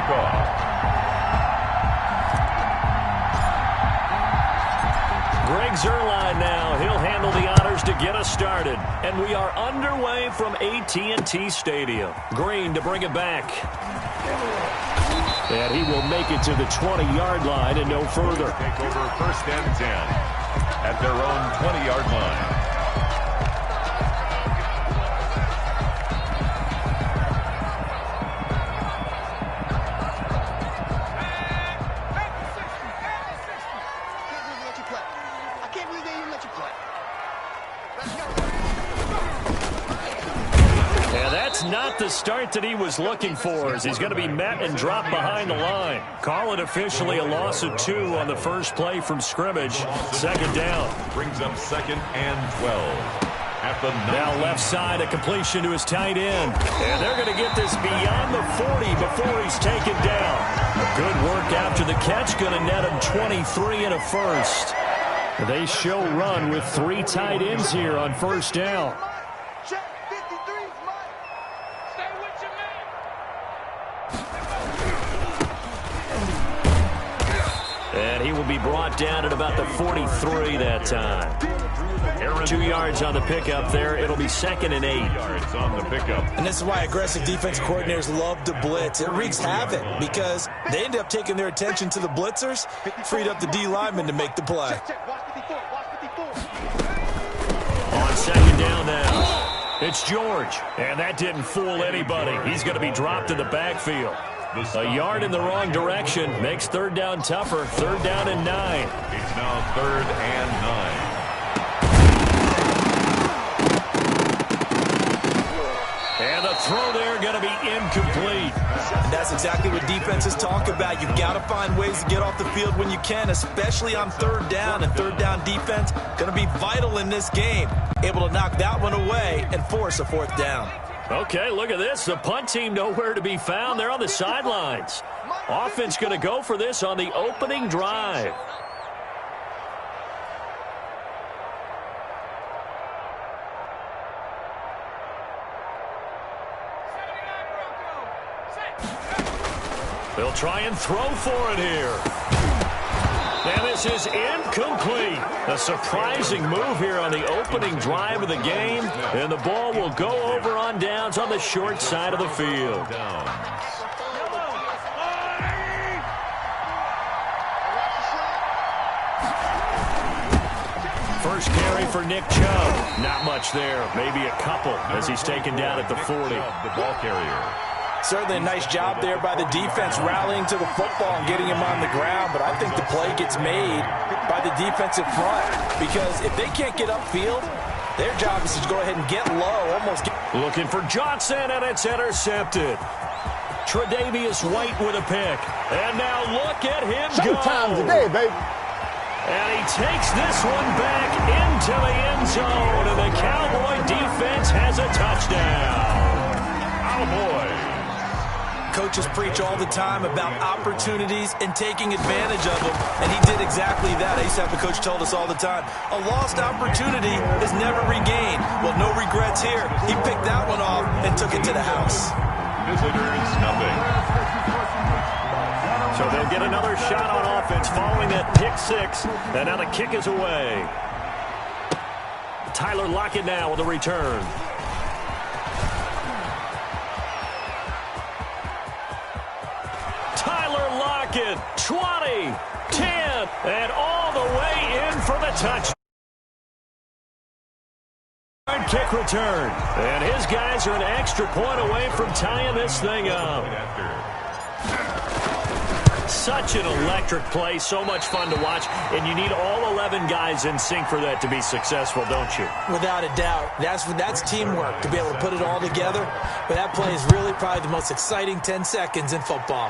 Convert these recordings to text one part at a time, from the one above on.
kickoff. Greg Zuerlein now. He'll handle the honors to get us started. And we are underway from AT&T Stadium. Green to bring it back. And he will make it to the 20-yard line and no further. Take over 1st and 10 at their own 20-yard line. Not the start that he was looking for, as he's going to be met and dropped behind the line. Call it officially a loss of 2 on the first play from scrimmage. 2nd down. Brings up 2nd and 12. At the now left side, a completion to his tight end. And they're going to get this beyond the 40 before he's taken down. Good work after the catch. Going to net him 23 and a first. They show run with 3 tight ends here on 1st down. And he will be brought down at about the 43 that time. 2 yards on the pickup there. It'll be 2nd and 8. Yards on the pickup. And this is why aggressive defense coordinators love to blitz. It wreaks havoc because they end up taking their attention to the blitzers, freed up the D lineman to make the play. On 2nd down now, it's George. And that didn't fool anybody. He's going to be dropped in the backfield. A yard in the wrong direction makes 3rd down tougher. 3rd down and 9. It's now 3rd and 9. And the throw there going to be incomplete. And that's exactly what defenses talk about. You've got to find ways to get off the field when you can, especially on 3rd down. And 3rd down defense going to be vital in this game. Able to knock that one away and force a 4th down. Okay, look at this. The punt team nowhere to be found. They're on the sidelines. Offense going to go for this on the opening drive. They'll try and throw for it here. And this is incomplete. A surprising move here on the opening drive of the game. And the ball will go over on downs on the short side of the field. First carry for Nick Chubb. Not much there. Maybe a couple as he's taken down at the 40. The ball carrier. Certainly a nice job there by the defense rallying to the football and getting him on the ground, but I think the play gets made by the defensive front because if they can't get upfield, their job is to go ahead and get low, Looking for Johnson, and it's intercepted. Tre'Davious White with a pick. And now look at him go. Showtime today, baby. And he takes this one back into the end zone, and the Cowboy defense has a touchdown. Cowboys. Coaches preach all the time about opportunities and taking advantage of them, and he did exactly that. ASAP, the coach, told us all the time, a lost opportunity is never regained. Well, no regrets here. He picked that one off and took it to the house. Visitors, nothing. So they'll get another shot on offense following that pick 6, and now the kick is away. Tyler Lockett now with a return. Tyler Lockett, 20, 10, and all the way in for the touchdown. Kick return. And his guys are an extra point away from tying this thing up. Such an electric play, so much fun to watch, and you need all 11 guys in sync for that to be successful, don't you? Without a doubt. That's teamwork to be able to put it all together, but that play is really probably the most exciting 10 seconds in football.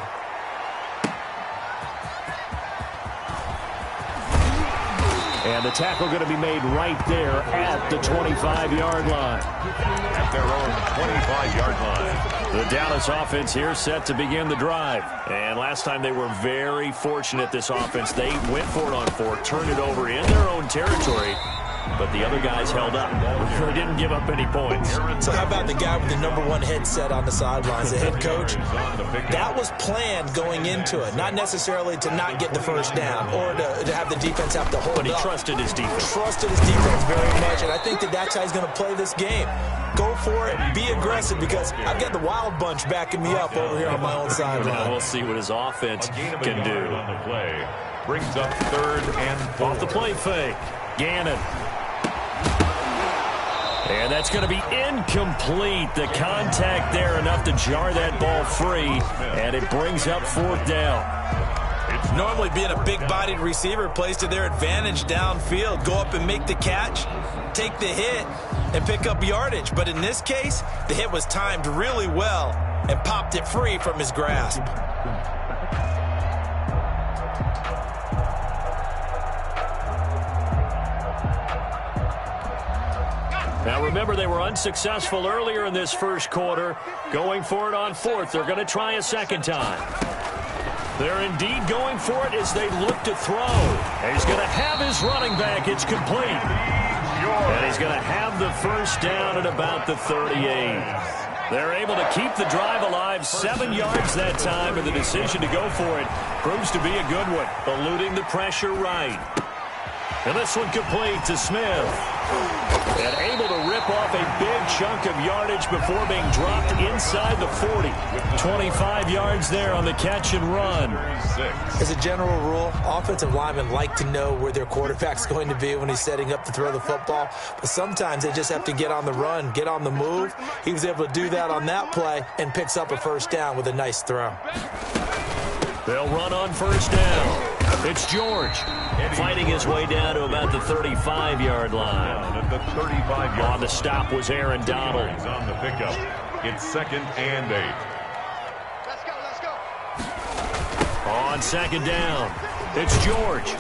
And the tackle going to be made right there at the 25-yard line. At their own 25-yard line. The Dallas offense here set to begin the drive. And last time they were very fortunate, this offense. They went for it on 4, turned it over in their own territory, but the other guys held up. They didn't give up any points. So how about the guy with the #1 headset on the sidelines, the head coach? That was planned going into it, not necessarily to not get the first down or to have the defense have to hold up. But he trusted his defense. Trusted his defense very much, and I think that's how he's going to play this game. Go for it, be aggressive, because I've got the wild bunch backing me up over here on my own sideline. We'll see what his offense can do. On the play brings up 3rd and 4. Off the play fake, Gannon. And that's going to be incomplete. The contact there enough to jar that ball free, and it brings up 4th down. Normally being a big-bodied receiver plays to their advantage downfield. Go up and make the catch, take the hit, and pick up yardage. But in this case, the hit was timed really well and popped it free from his grasp. Now remember, they were unsuccessful earlier in this first quarter. Going for it on 4th. They're going to try a second time. They're indeed going for it as they look to throw. And he's going to have his running back. It's complete. And he's going to have the first down at about the 38. They're able to keep the drive alive. 7 yards that time, and the decision to go for it proves to be a good one. Eluding the pressure right. And this one complete to Smith. And able to rip off a big chunk of yardage before being dropped inside the 40. 25 yards there on the catch and run. As a general rule, offensive linemen like to know where their quarterback's going to be when he's setting up to throw the football. But sometimes they just have to get on the run, get on the move. He was able to do that on that play and picks up a first down with a nice throw. They'll run on first down. It's George fighting his way down to about the 35-yard line. On the stop was Aaron Donald. On the pickup, it's 2nd and 8. On 2nd down, it's George.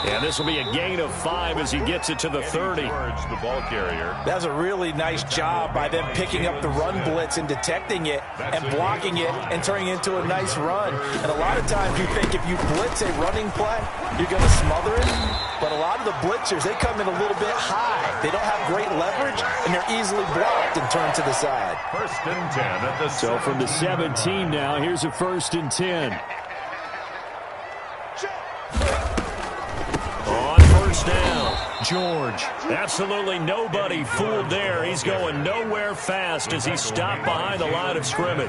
And this will be a gain of 5 as he gets it to the 30. The ball carrier. That's a really nice job by them picking up the run blitz and detecting it and blocking it and turning it into a nice run. And a lot of times you think if you blitz a running play, you're going to smother it. But a lot of the blitzers, they come in a little bit high. They don't have great leverage, and they're easily blocked and turned to the side. 1st and 10 at the So from the 17 now, here's a 1st and 10. Down, George. Absolutely nobody fooled there. He's going nowhere fast as he stopped behind the line of scrimmage.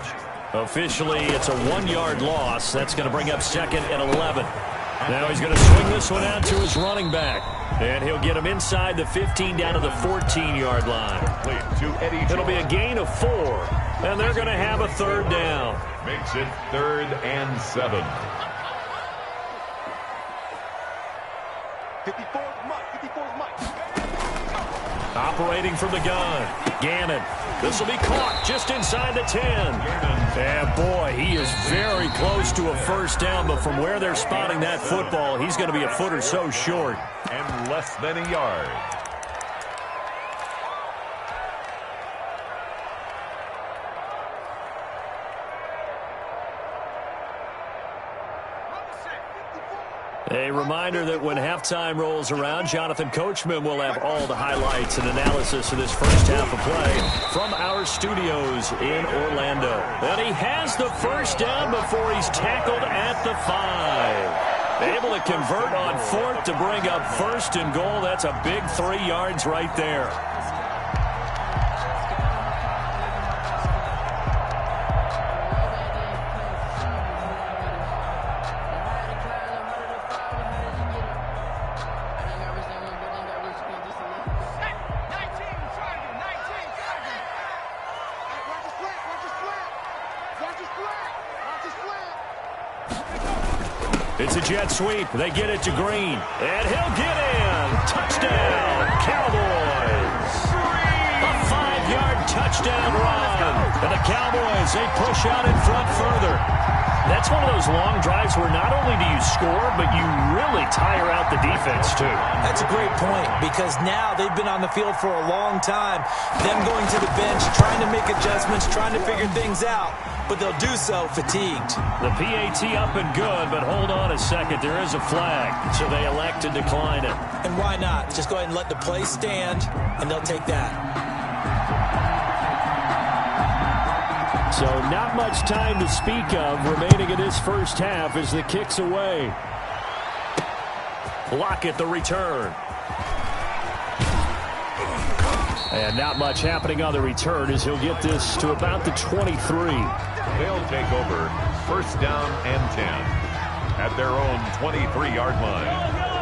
Officially, it's a 1-yard loss. That's going to bring up 2nd and 11. Now he's going to swing this one out to his running back. And he'll get him inside the 15 down to the 14-yard line. It'll be a gain of 4. And they're going to have a 3rd down. Makes it 3rd and 7. 54's Mike. Operating from the gun, Gannon. This will be caught just inside the 10. And boy, he is very close to a first down, but from where they're spotting that football, he's going to be a foot or so short. And less than a yard. A reminder that when halftime rolls around, Jonathan Coachman will have all the highlights and analysis of this first half of play from our studios in Orlando. And he has the first down before he's tackled at the 5. Able to convert on 4th to bring up 1st and goal. That's a big 3 yards right there. It's a jet sweep. They get it to Green. And he'll get in. Touchdown, Cowboys. A 5-yard touchdown run. And the Cowboys, they push out in front further. That's one of those long drives where not only do you score, but you really tire out the defense, too. That's a great point, because now they've been on the field for a long time. Them going to the bench, trying to make adjustments, trying to figure things out, but they'll do so fatigued. The PAT up and good, but hold on a second. There is a flag, so they elect to decline it. And why not? Just go ahead and let the play stand, and they'll take that. So not much time to speak of remaining in this first half as the kick's away. Lockett the return. And not much happening on the return as he'll get this to about the 23. They'll take over first down and 10 at their own 23-yard line.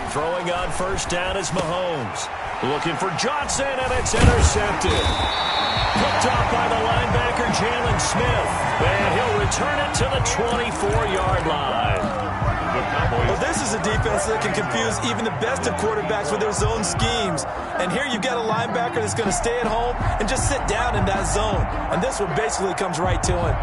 Throwing on first down is Mahomes. Looking for Johnson, and it's intercepted. Picked off by the linebacker, Jalen Smith. And he'll return it to the 24-yard line. Well, this is a defense that can confuse even the best of quarterbacks with their zone schemes. And here you've got a linebacker that's going to stay at home and just sit down in that zone. And this one basically comes right to him.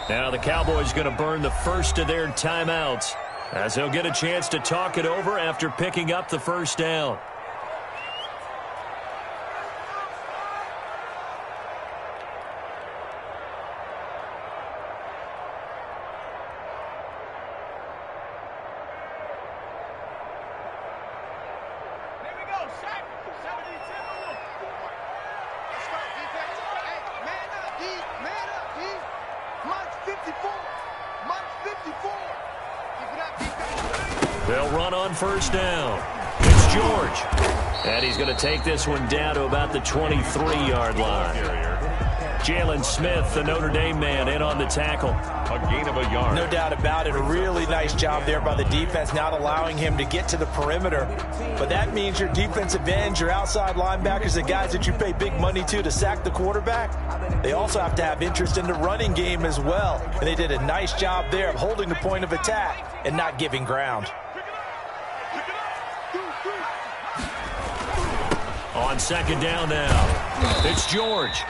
Now the Cowboys going to burn the first of their timeouts as they'll get a chance to talk it over after picking up the first down. They'll run on first down. It's George. And he's going to take this one down to about the 23-yard line. Jalen Smith, the Notre Dame man, in on the tackle. A gain of a yard. No doubt about it. A really nice job there by the defense, not allowing him to get to the perimeter. But that means your defensive ends, your outside linebackers, the guys that you pay big money to sack the quarterback, they also have to have interest in the running game as well. And they did a nice job there of holding the point of attack and not giving ground. On second down now, it's George.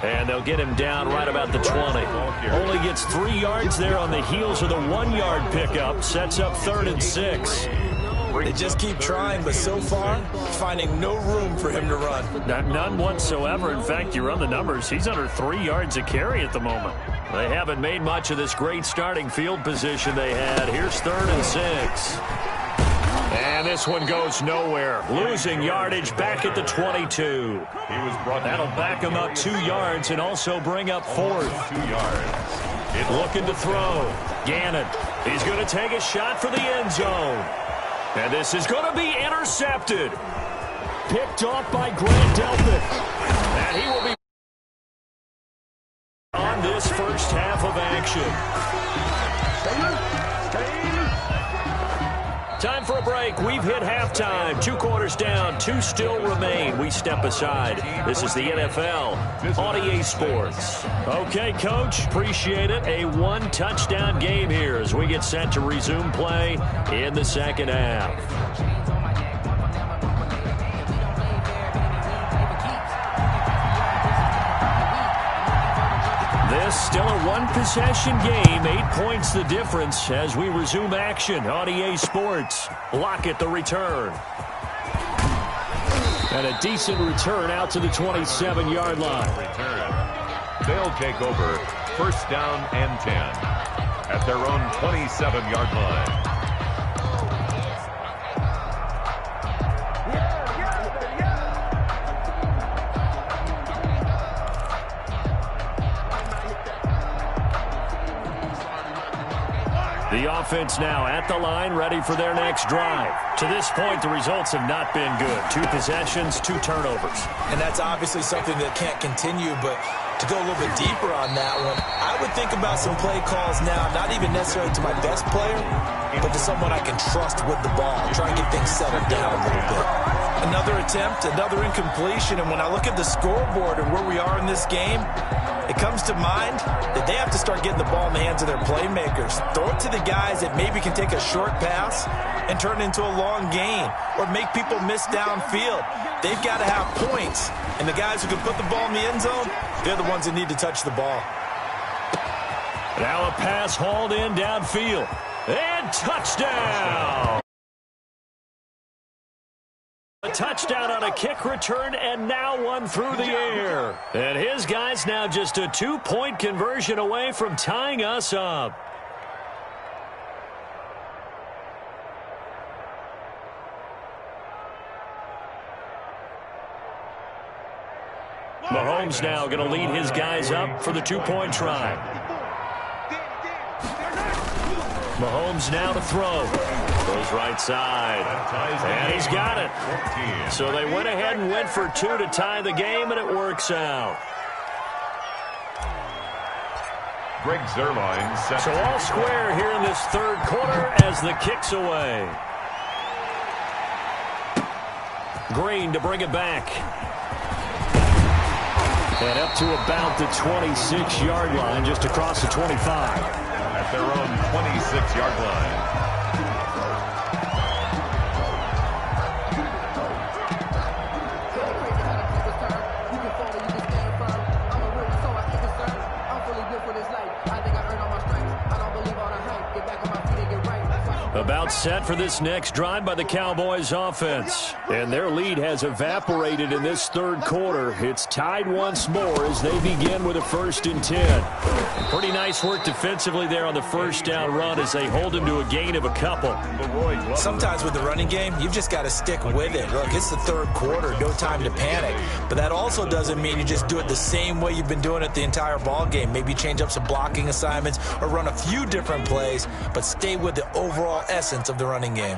And they'll get him down right about the 20. Only gets 3 yards there on the heels of the 1-yard pickup. Sets up 3rd and 6. They just keep trying, but so far, finding no room for him to run. None whatsoever. In fact, you run the numbers. He's under 3 yards a carry at the moment. They haven't made much of this great starting field position they had. Here's 3rd and 6. And this one goes nowhere. Losing yardage back at the 22. That'll back him up 2 yards and also bring up 4th. 2 yards. Looking to throw. Gannon. He's going to take a shot for the end zone. And this is going to be intercepted. Picked off by Grant Delpit. And he will be on this first half of action. Time for a break. We've hit halftime. 2 quarters down. 2 still remain. We step aside. This is the NFL on EA Sports. Okay, Coach. Appreciate it. A 1-touchdown game here as we get set to resume play in the second half. This still a 1-possession game. 8 points the difference as we resume action on EA Sports. Lockett the return. And a decent return out to the 27-yard line. They'll take over first down and 10 at their own 27-yard line. The offense now at the line, ready for their next drive. To this point, the results have not been good. 2 possessions, 2 turnovers. And that's obviously something that can't continue, but to go a little bit deeper on that one, I would think about some play calls now, not even necessarily to my best player, but to someone I can trust with the ball. Try and get things settled down a little bit. Another attempt, another incompletion, and when I look at the scoreboard and where we are in this game, it comes to mind that they have to start getting the ball in the hands of their playmakers. Throw it to the guys that maybe can take a short pass and turn it into a long gain or make people miss downfield. They've got to have points, and the guys who can put the ball in the end zone, they're the ones that need to touch the ball. Now a pass hauled in downfield. And touchdown! A touchdown on a kick return, and now one through the air. And his guys now just a 2-point conversion away from tying us up. Mahomes now going to lead his guys up for the 2-point try. Mahomes now to throw. Goes right side. And he's got it. So they went ahead and went for 2 to tie the game, and it works out. Greg Zuerlein set. So all square here in this third quarter as the kick's away. Green to bring it back. And up to about the 26-yard line, just across the 25. At their own 26-yard line. About set for this next drive by the Cowboys offense. And their lead has evaporated in this third quarter. It's tied once more as they begin with a 1st and 10. Pretty nice work defensively there on the first down run as they hold him to a gain of a couple. Sometimes with the running game, you've just got to stick with it. Look, it's the third quarter, no time to panic. But that also doesn't mean you just do it the same way you've been doing it the entire ball game. Maybe change up some blocking assignments or run a few different plays, but stay with the overall essence of the running game.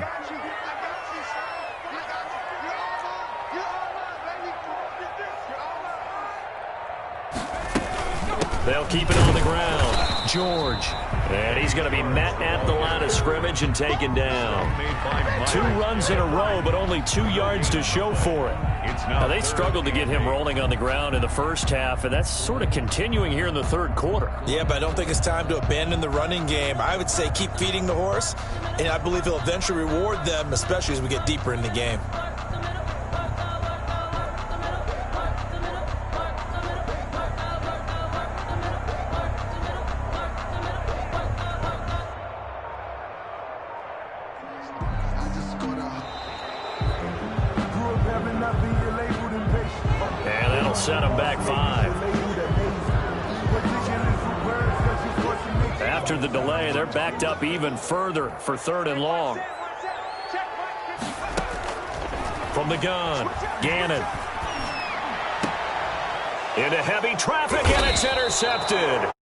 They'll keep it on the ground. George. And he's going to be met at the line of scrimmage and taken down. 2 runs in a row, but only 2 yards to show for it. Now, they struggled to get him rolling on the ground in the first half, and that's sort of continuing here in the third quarter. Yeah, but I don't think it's time to abandon the running game. I would say keep feeding the horse, and I believe he'll eventually reward them, especially as we get deeper in the game. And that'll set him back 5. After the delay, they're backed up even further for 3rd and long. From the gun, Gannon. Into heavy traffic, and it's intercepted.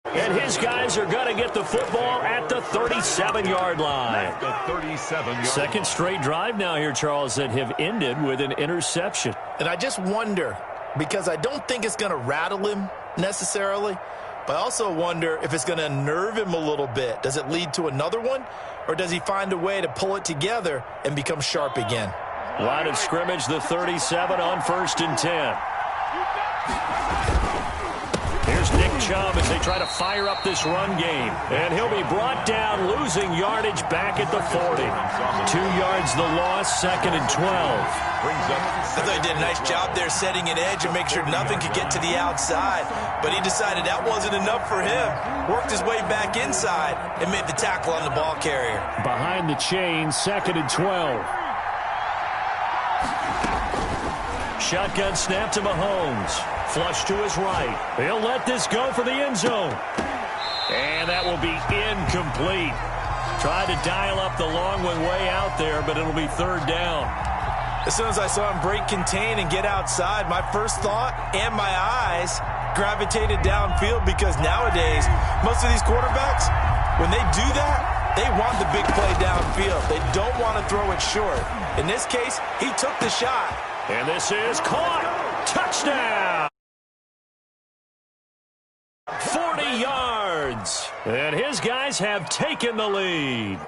And his guys are going to get the football at the 37-yard line. The 37-yard. Second straight drive now here, Charles, that have ended with an interception. And I just wonder, because I don't think it's going to rattle him necessarily, but I also wonder if it's going to unnerve him a little bit. Does it lead to another one, or does he find a way to pull it together and become sharp again? Line of scrimmage, the 37 on 1st and 10. Here's Nick Chubb as they try to fire up this run game. And he'll be brought down, losing yardage back at the 40. 2 yards the loss, 2nd and 12. I thought he did a nice job there setting an edge and make sure nothing could get to the outside. But he decided that wasn't enough for him. Worked his way back inside and made the tackle on the ball carrier. Behind the chain, 2nd and 12. Shotgun snap to Mahomes. Flush to his right. He'll let this go for the end zone. And that will be incomplete. Tried to dial up the long one way out there, but it'll be 3rd down. As soon as I saw him break contain and get outside, my first thought and my eyes gravitated downfield, because nowadays, most of these quarterbacks, when they do that, they want the big play downfield. They don't want to throw it short. In this case, he took the shot. And this is caught. Touchdown. 40 yards. And his guys have taken the lead.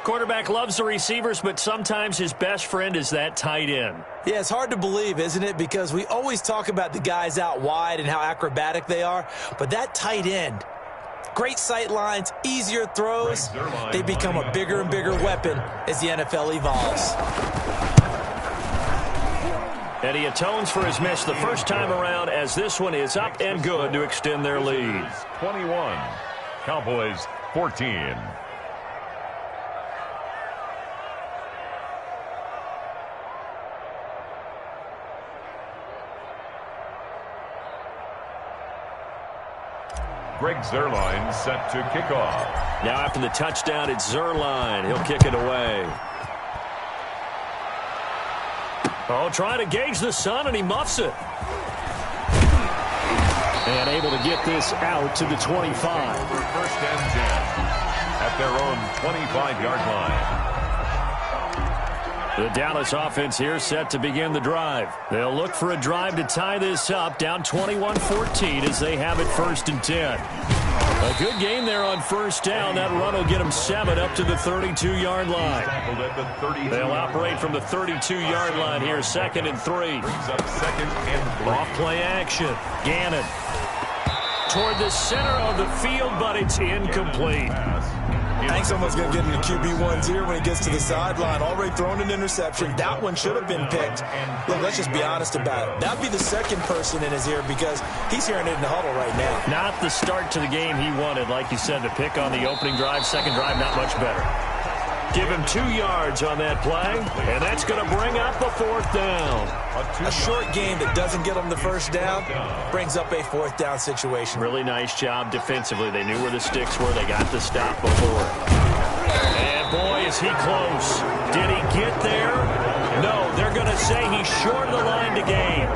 Quarterback loves the receivers, but sometimes his best friend is that tight end. Yeah, it's hard to believe, isn't it? Because we always talk about the guys out wide and how acrobatic they are. But that tight end, great sight lines, easier throws, they become a bigger and bigger weapon as the NFL evolves. And he atones for his miss the first time around as this one is up and good to extend their lead. 21, Cowboys 14. Greg Zuerlein set to kick off. Now after the touchdown, it's Zuerlein. He'll kick it away. Oh, trying to gauge the sun, and he muffs it. And able to get this out to the 25. First and 10 at their own 25-yard line. The Dallas offense here set to begin the drive. They'll look for a drive to tie this up, down 21-14 as they have it first and 10. A good game there on first down. That run will get them 7 up to the 32-yard line. They'll operate from the 32-yard line here, 2nd and 3. Off play action. Gannon toward the center of the field, but it's incomplete. I think someone's going to get into QB1's ear when he gets to the sideline. Already thrown an interception. That one should have been picked. Look, let's just be honest about it. That would be the second person in his ear because he's hearing it in the huddle right now. Not the start to the game he wanted. Like you said, the pick on the opening drive, second drive, not much better. Give him 2 yards on that play, and that's going to bring up a 4th down. A short game that doesn't get them the first down brings up a 4th down situation. Really nice job defensively. They knew where the sticks were. They got the stop before it. And boy, is he close. Did he get there? No, they're going to say he's short of the line to gain.